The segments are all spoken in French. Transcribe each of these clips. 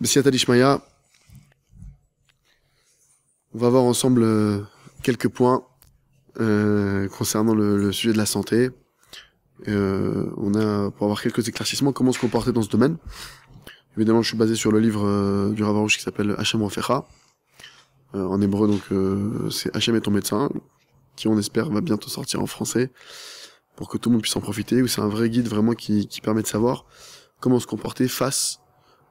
Bessiata Dishmaya, on va voir ensemble quelques points concernant le sujet de la santé. On a, pour avoir quelques éclaircissements, comment se comporter dans ce domaine. Évidemment, je suis basé sur le livre du Rav Arush qui s'appelle Hachem Rofecha. En hébreu, donc, c'est Hachem est ton médecin, qui on espère va bientôt sortir en français, pour que tout le monde puisse en profiter, où c'est un vrai guide vraiment qui permet de savoir comment se comporter face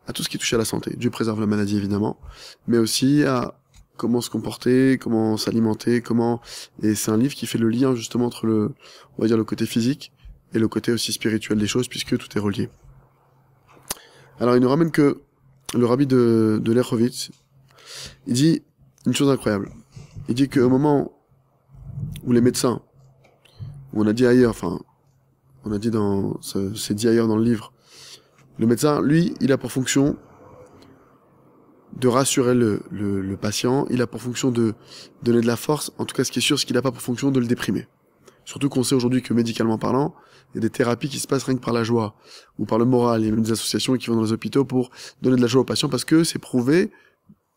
à tout ce qui touche à la santé. Dieu préserve la maladie, évidemment, mais aussi à comment se comporter, comment s'alimenter, et c'est un livre qui fait le lien, justement, entre on va dire, le côté physique et le côté aussi spirituel des choses, puisque tout est relié. Alors, il nous ramène que le rabbi de Lerchovitz, il dit une chose incroyable. Il dit qu'au moment où les médecins, où on a dit ailleurs, c'est dit ailleurs dans le livre, le médecin, lui, il a pour fonction de rassurer le patient, il a pour fonction de donner de la force, en tout cas ce qui est sûr, c'est qu'il n'a pas pour fonction de le déprimer. Surtout qu'on sait aujourd'hui que médicalement parlant, il y a des thérapies qui se passent rien que par la joie, ou par le moral, il y a même des associations qui vont dans les hôpitaux pour donner de la joie aux patients, parce que c'est prouvé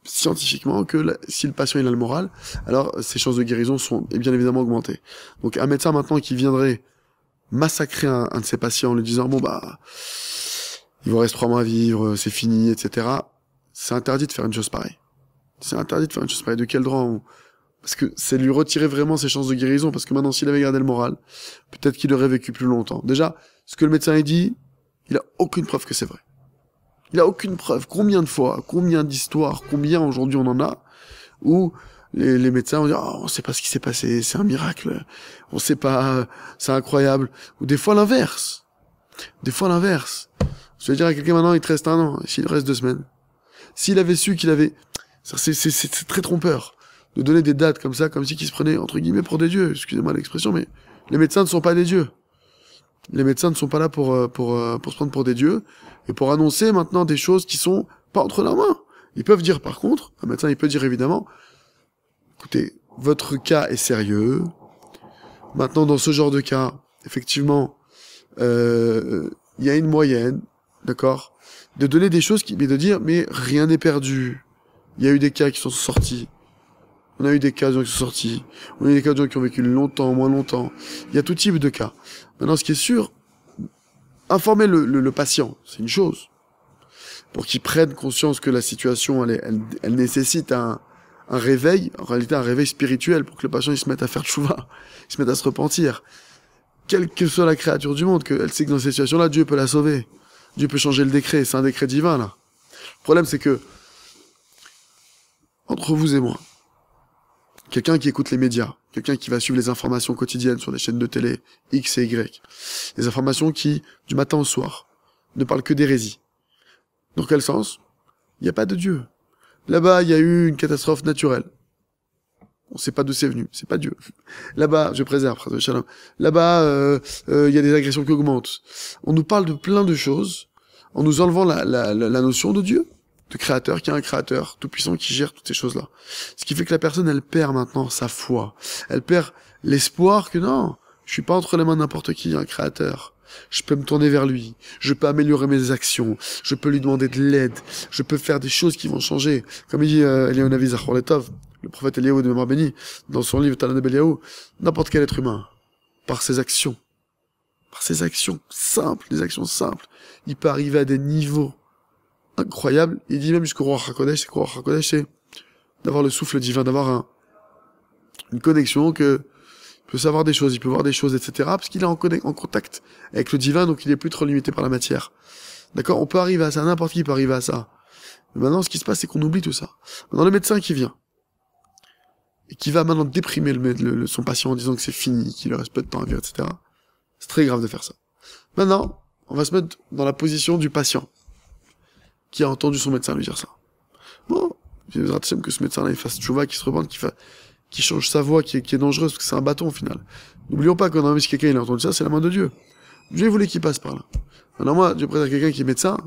scientifiquement que si le patient il a le moral, alors ses chances de guérison sont bien évidemment augmentées. Donc un médecin maintenant qui viendrait massacrer un de ses patients en lui disant il vous reste 3 mois à vivre, c'est fini, etc. C'est interdit de faire une chose pareille. C'est interdit de faire une chose pareille. De quel droit Parce que c'est lui retirer vraiment ses chances de guérison, parce que maintenant s'il avait gardé le moral, peut-être qu'il aurait vécu plus longtemps. Déjà, ce que le médecin a dit, il a aucune preuve que c'est vrai. Il a aucune preuve. Combien de fois, combien d'histoires, combien aujourd'hui on en a, où les médecins vont dire, on sait pas ce qui s'est passé, c'est un miracle, on sait pas, c'est incroyable. Ou des fois l'inverse. Je vais dire à quelqu'un maintenant, il te reste 1 an, s'il reste 2 semaines. S'il avait su qu'il avait, c'est très trompeur de donner des dates comme ça, comme si qu'ils se prenaient entre guillemets pour des dieux. Excusez-moi l'expression, mais les médecins ne sont pas des dieux. Les médecins ne sont pas là pour se prendre pour des dieux et pour annoncer maintenant des choses qui sont pas entre leurs mains. Ils peuvent dire par contre, un médecin il peut dire évidemment, écoutez, votre cas est sérieux. Maintenant dans ce genre de cas, effectivement, il y a une moyenne, d'accord, de donner des choses mais de dire mais rien n'est perdu. Il y a eu des cas qui sont sortis. On a eu des cas de gens qui sont sortis. On a eu des cas de gens qui ont vécu longtemps, moins longtemps. Il y a tout type de cas. Maintenant, ce qui est sûr, informer le patient, c'est une chose. Pour qu'il prenne conscience que la situation, elle nécessite un réveil, en réalité un réveil spirituel, pour que le patient il se mette à faire tchouva, il se mette à se repentir. Quelle que soit la créature du monde, qu'elle sait que dans cette situation-là, Dieu peut la sauver. Dieu peut changer le décret, c'est un décret divin, là. Le problème, c'est que, entre vous et moi, quelqu'un qui écoute les médias, quelqu'un qui va suivre les informations quotidiennes sur les chaînes de télé, X et Y, les informations qui, du matin au soir, ne parlent que d'hérésie. Dans quel sens? Il n'y a pas de Dieu. Là-bas, il y a eu une catastrophe naturelle. On ne sait pas d'où c'est venu, c'est pas Dieu. Là-bas, je préserve, shalom. Là-bas, il y a des agressions qui augmentent. On nous parle de plein de choses, en nous enlevant la notion de Dieu, de créateur, qui est un créateur tout-puissant qui gère toutes ces choses-là. Ce qui fait que la personne, elle perd maintenant sa foi. Elle perd l'espoir que non, je suis pas entre les mains de n'importe qui, un créateur. Je peux me tourner vers lui. Je peux améliorer mes actions. Je peux lui demander de l'aide. Je peux faire des choses qui vont changer. Comme il dit Eliyahu Navi Zachor Letov, le prophète Eliyahu de mémoire béni, dans son livre Talmud Eliyahu, n'importe quel être humain, par ses actions simples, des actions simples, il peut arriver à des niveaux incroyable. Il dit même jusqu'au roi HaKodesh, c'est d'avoir le souffle divin, d'avoir une connexion que il peut savoir des choses, il peut voir des choses, etc. Parce qu'il est en contact avec le divin, donc il est plus trop limité par la matière. D'accord? On peut arriver à ça, n'importe qui peut arriver à ça. Mais maintenant, ce qui se passe, c'est qu'on oublie tout ça. Maintenant, le médecin qui vient, et qui va maintenant déprimer son patient en disant que c'est fini, qu'il lui reste peu de temps à vivre, etc. C'est très grave de faire ça. Maintenant, on va se mettre dans la position du patient qui a entendu son médecin lui dire ça. Bon, j'ai besoin que ce médecin-là, il fasse tchouva, qu'il se repente, qu'il change sa voix, qui est dangereuse, parce que c'est un bâton, au final. N'oublions pas qu'on a envie que quelqu'un, il a entendu ça, c'est la main de Dieu. Dieu voulait qu'il passe par là. Alors moi, Dieu préfère quelqu'un qui est médecin,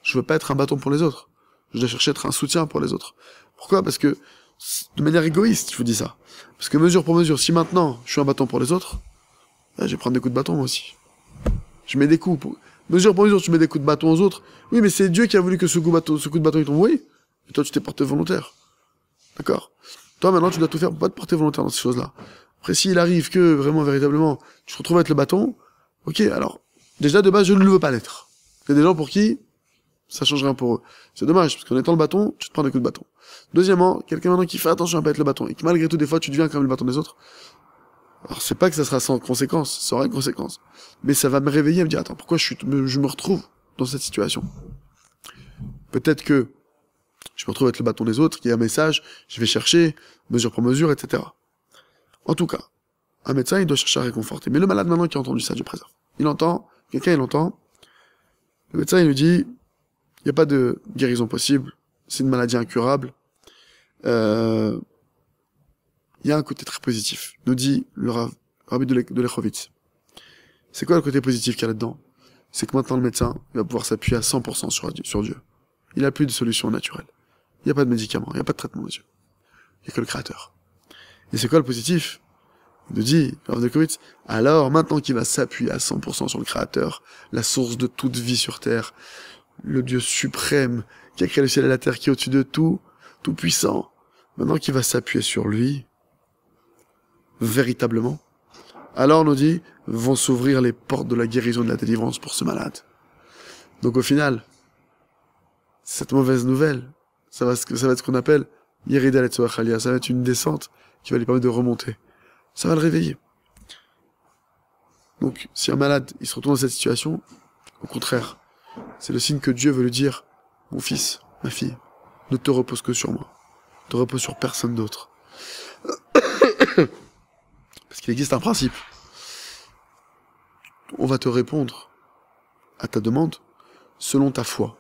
je veux pas être un bâton pour les autres. Je dois chercher à être un soutien pour les autres. Pourquoi? Parce que, de manière égoïste, je vous dis ça. Parce que mesure pour mesure, si maintenant, je suis un bâton pour les autres, je vais prendre des coups de bâton, moi aussi. Je mets des coups. Mesure pour mesure, tu mets des coups de bâton aux autres. Oui, mais c'est Dieu qui a voulu que ce coup de bâton, il tombe. Oui. Et toi, tu t'es porté volontaire. D'accord? Toi, maintenant, tu dois tout faire pour pas te porter volontaire dans ces choses-là. Après, s'il arrive que, vraiment, véritablement, tu te retrouves avec le bâton, ok, alors, déjà, de base, je ne le veux pas l'être. Il y a des gens pour qui ça change rien pour eux. C'est dommage, parce qu'en étant le bâton, tu te prends des coups de bâton. Deuxièmement, quelqu'un maintenant qui fait attention à pas être le bâton, et qui malgré tout, des fois, tu deviens comme le bâton des autres. Alors, c'est pas que ça sera sans conséquence, ça aura une conséquence. Mais ça va me réveiller et me dire, attends, pourquoi je me retrouve dans cette situation? Peut-être que je me retrouve avec le bâton des autres, il y a un message, je vais chercher, mesure pour mesure, etc. En tout cas, un médecin, il doit chercher à réconforter. Mais le malade, maintenant, qui a entendu ça, Dieu préserve. Il entend, quelqu'un, il entend. Le médecin, il lui dit, il n'y a pas de guérison possible, c'est une maladie incurable. Il y a un côté très positif, nous dit le Rabbi de Lechovitz. C'est quoi le côté positif qu'il y a là-dedans? C'est que maintenant le médecin il va pouvoir s'appuyer à 100% sur Dieu. Il n'a plus de solution naturelle. Il n'y a pas de médicament, il n'y a pas de traitement, monsieur. Il n'y a que le Créateur. Et c'est quoi le positif? Il nous dit, le Rabbi de Lechovitz, alors maintenant qu'il va s'appuyer à 100% sur le Créateur, la source de toute vie sur terre, le Dieu suprême, qui a créé le ciel et la terre, qui est au-dessus de tout, tout puissant, maintenant qu'il va s'appuyer sur lui, véritablement, alors on nous dit, vont s'ouvrir les portes de la guérison et de la délivrance pour ce malade. Donc au final, cette mauvaise nouvelle, ça va être ce qu'on appelle Yerida Letzoach Aliyah, ça va être une descente qui va lui permettre de remonter. Ça va le réveiller. Donc si un malade, il se retrouve dans cette situation, au contraire, c'est le signe que Dieu veut lui dire, mon fils, ma fille, ne te repose que sur moi. Ne te repose sur personne d'autre. Parce qu'il existe un principe. On va te répondre à ta demande selon ta foi.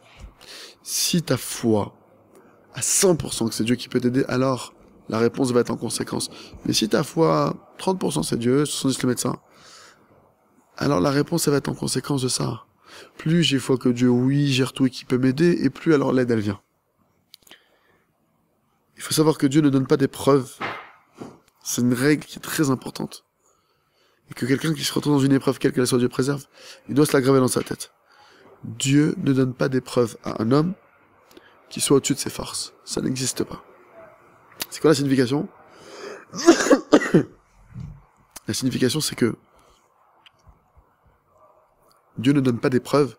Si ta foi à 100% que c'est Dieu qui peut t'aider, alors la réponse va être en conséquence. Mais si ta foi 30% c'est Dieu, 70 le médecin, alors la réponse elle va être en conséquence de ça. Plus j'ai foi que Dieu, oui, gère tout et qui peut m'aider, et plus alors l'aide elle vient. Il faut savoir que Dieu ne donne pas des preuves. C'est une règle qui est très importante. Et que quelqu'un qui se retrouve dans une épreuve, quelle qu'elle soit, Dieu préserve, il doit se la graver dans sa tête. Dieu ne donne pas d'épreuve à un homme qui soit au-dessus de ses forces. Ça n'existe pas. C'est quoi la signification? La signification, c'est que Dieu ne donne pas d'épreuves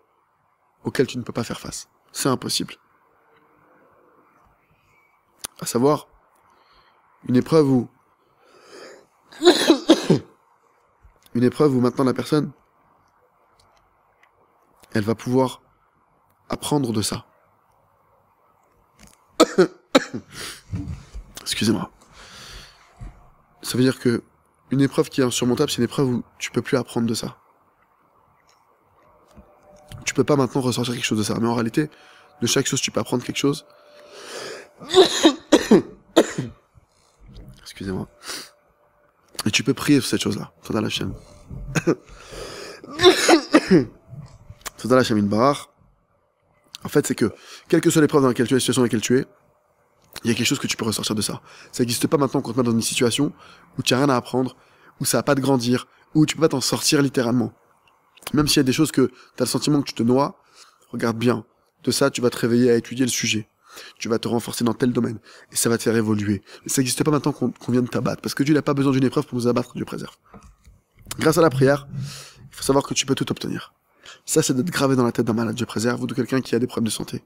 auxquelles tu ne peux pas faire face. C'est impossible. À savoir, une épreuve où maintenant la personne, elle va pouvoir apprendre de ça. Excusez-moi. Ça veut dire que une épreuve qui est insurmontable, c'est une épreuve où tu peux plus apprendre de ça. Tu peux pas maintenant ressortir quelque chose de ça. Mais en réalité, de chaque chose, tu peux apprendre quelque chose. Excusez-moi. Et tu peux prier sur cette chose-là. Toda la chaîne. Toda la chaîne Barach. En fait, c'est que, quelle que soit l'épreuve dans laquelle tu es, la situation dans laquelle tu es, il y a quelque chose que tu peux ressortir de ça. Ça n'existe pas maintenant qu'on te met dans une situation où tu n'as rien à apprendre, où ça va pas te grandir, où tu peux pas t'en sortir littéralement. Même s'il y a des choses que tu as le sentiment que tu te noies, regarde bien. De ça, tu vas te réveiller à étudier le sujet. Tu vas te renforcer dans tel domaine. Et ça va te faire évoluer. Et ça n'existe pas maintenant qu'on vienne t'abattre. Parce que Dieu n'a pas besoin d'une épreuve pour nous abattre, Dieu préserve. Grâce à la prière, il faut savoir que tu peux tout obtenir. Ça, c'est d'être gravé dans la tête d'un malade, Dieu préserve, ou de quelqu'un qui a des problèmes de santé.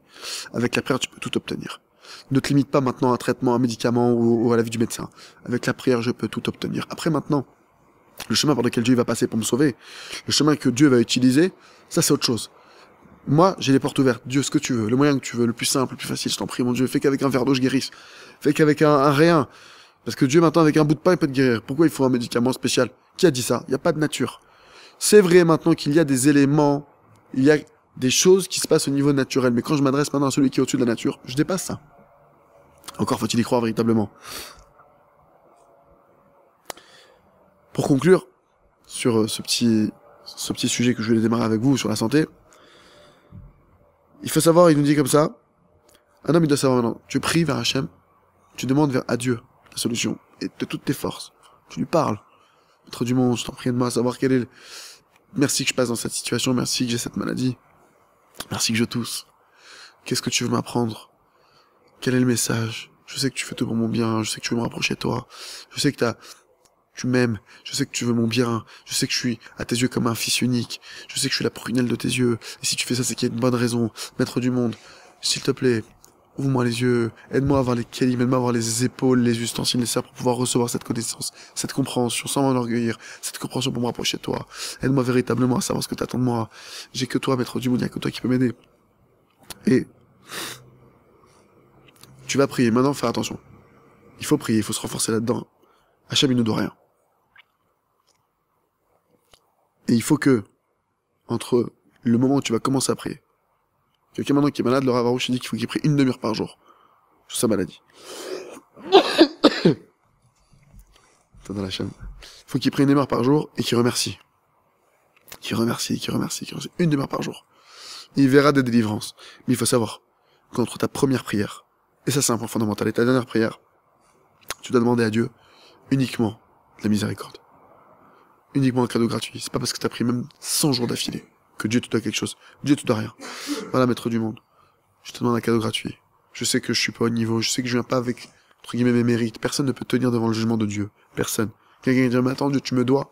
Avec la prière, tu peux tout obtenir. Ne te limite pas maintenant à un traitement, à un médicament ou à l'avis du médecin. Avec la prière, je peux tout obtenir. Après, maintenant, le chemin par lequel Dieu va passer pour me sauver, le chemin que Dieu va utiliser, ça, c'est autre chose. Moi, j'ai les portes ouvertes. Dieu, ce que tu veux, le moyen que tu veux, le plus simple, le plus facile, je t'en prie, mon Dieu. Fais qu'avec un verre d'eau, je guérisse. Fais qu'avec un rien. Parce que Dieu, maintenant, avec un bout de pain, il peut te guérir. Pourquoi il faut un médicament spécial? Qui a dit ça? Il n'y a pas de nature. C'est vrai maintenant qu'il y a des éléments, il y a des choses qui se passent au niveau naturel. Mais quand je m'adresse maintenant à celui qui est au-dessus de la nature, je dépasse ça. Encore faut-il y croire véritablement. Pour conclure, sur ce petit sujet que je voulais démarrer avec vous, sur la santé, il faut savoir, il nous dit comme ça, un homme il doit savoir maintenant, tu pries vers Hachem, tu demandes à Dieu la solution, et de toutes tes forces, tu lui parles, Maître du monde, je t'en prie de moi, savoir quel est Merci que je passe dans cette situation, merci que j'ai cette maladie, merci que je tousse. Qu'est-ce que tu veux m'apprendre? Quel est le message? Je sais que tu fais tout pour mon bien, je sais que tu veux me rapprocher de toi, je sais que tu m'aimes, je sais que tu veux mon bien, je sais que je suis à tes yeux comme un fils unique, je sais que je suis la prunelle de tes yeux, et si tu fais ça, c'est qu'il y a une bonne raison, maître du monde, s'il te plaît, ouvre-moi les yeux, aide-moi à avoir les kélim, aide-moi à avoir les épaules, les ustensiles nécessaires pour pouvoir recevoir cette connaissance, cette compréhension, sans m'enorgueillir, cette compréhension pour me rapprocher de toi. Aide-moi véritablement à savoir ce que t'attends de moi. J'ai que toi, maître du monde, il n'y a que toi qui peux m'aider. Et tu vas prier. Maintenant, fais attention. Il faut prier, il faut se renforcer là-dedans. Hachem, il ne doit rien. Et il faut que, entre le moment où tu vas commencer à prier, quelqu'un maintenant qui est malade, le Rav Arush dit qu'il faut qu'il prie une demi-heure par jour sur sa maladie. T'as dans la chaîne. Il faut qu'il prie une demi-heure par jour et qu'il remercie. Qu'il remercie. Une demi-heure par jour. Et il verra des délivrances. Mais il faut savoir qu'entre ta première prière, et ça c'est un point fondamental, et ta dernière prière, tu dois demander à Dieu uniquement de la miséricorde. Uniquement un cadeau gratuit. C'est pas parce que t'as pris même 100 jours d'affilée que Dieu te doit quelque chose. Dieu te doit rien. Voilà, maître du monde. Je te demande un cadeau gratuit. Je sais que je suis pas au niveau, je sais que je viens pas avec, entre guillemets, mes mérites. Personne ne peut tenir devant le jugement de Dieu. Personne. Quelqu'un qui dit, mais attends, Dieu, tu me dois.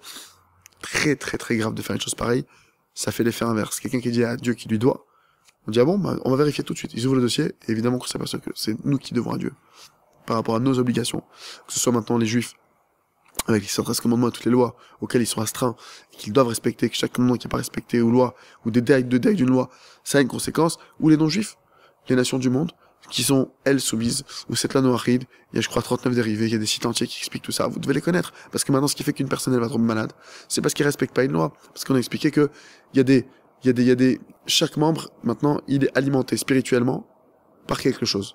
Très, très, très grave de faire une chose pareille. Ça fait l'effet inverse. Quelqu'un qui dit à Dieu qu'il lui doit, on dit, ah bon, bah, on va vérifier tout de suite. Ils ouvrent le dossier, et évidemment qu'on s'aperçoit que c'est nous qui devons à Dieu. Par rapport à nos obligations. Que ce soit maintenant les Juifs, avec les 113 commandements et toutes les lois auxquelles ils sont astreints, et qu'ils doivent respecter, que chaque commandement qui n'est pas respecté, ou loi, ou des détails d'une loi, ça a une conséquence, ou les non-juifs, les nations du monde, qui sont, elles, soumises, ou cette loi noachide, il y a, je crois, 39 dérivés, il y a des sites entiers qui expliquent tout ça, vous devez les connaître, parce que maintenant, ce qui fait qu'une personne, elle va tomber malade, c'est parce qu'ils respectent pas une loi, parce qu'on a expliqué que, chaque membre, maintenant, il est alimenté spirituellement par quelque chose.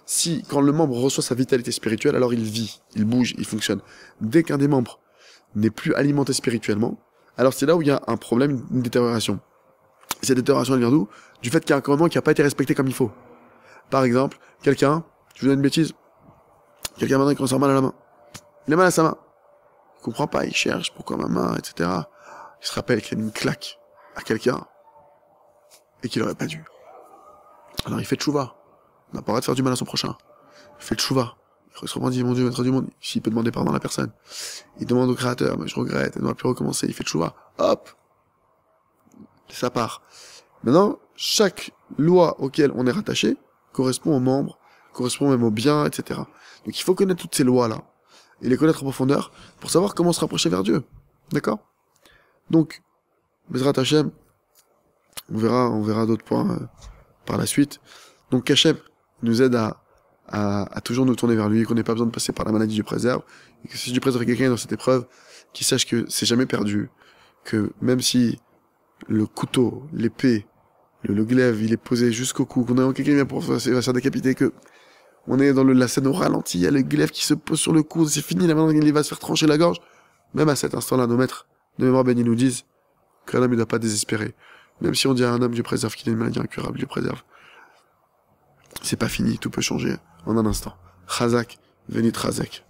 Si, quand le membre reçoit sa vitalité spirituelle, alors il vit, il bouge, il fonctionne. Dès qu'un des membres n'est plus alimenté spirituellement, alors c'est là où il y a un problème, une détérioration. Cette détérioration, elle vient d'où? Du fait qu'il y a un commandement qui n'a pas été respecté comme il faut. Par exemple, quelqu'un, je vous donne une bêtise, quelqu'un maintenant qui ressent mal à la main. Il a mal à sa main. Il comprend pas, il cherche pourquoi ma main, etc. Il se rappelle qu'il a mis une claque à quelqu'un et qu'il aurait pas dû. Alors il fait tchouva. On n'a pas le droit de faire du mal à son prochain. Il fait le chouva. Il se reprend, dit, mon Dieu, maître du monde, s'il peut demander pardon à la personne. Il demande au créateur, mais je regrette, elle ne doit plus recommencer. Il fait le chouva. Hop! Ça part. Maintenant, chaque loi auquel on est rattaché correspond aux membres, correspond même aux biens, etc. Donc il faut connaître toutes ces lois-là, et les connaître en profondeur, pour savoir comment se rapprocher vers Dieu. D'accord? Donc, Bezrat Hashem, on verra d'autres points par la suite. Donc Hachem nous aide à toujours nous tourner vers lui, qu'on n'ait pas besoin de passer par la maladie du préserve, et que si Dieu préserve quelqu'un dans cette épreuve, qu'il sache que c'est jamais perdu, que même si le couteau, l'épée, le glaive, il est posé jusqu'au cou, qu'on a quelqu'un vient va se faire décapiter, que on est dans la scène au ralenti, il y a le glaive qui se pose sur le cou, c'est fini, là maintenant il va se faire trancher la gorge, même à cet instant-là, nos maîtres de mémoire bénis nous disent qu'un homme ne doit pas désespérer. Même si on dit à un homme, Dieu préserve qu'il a une maladie incurable, Dieu préserve. C'est pas fini, tout peut changer en un instant. Chazak, Venit Chazak.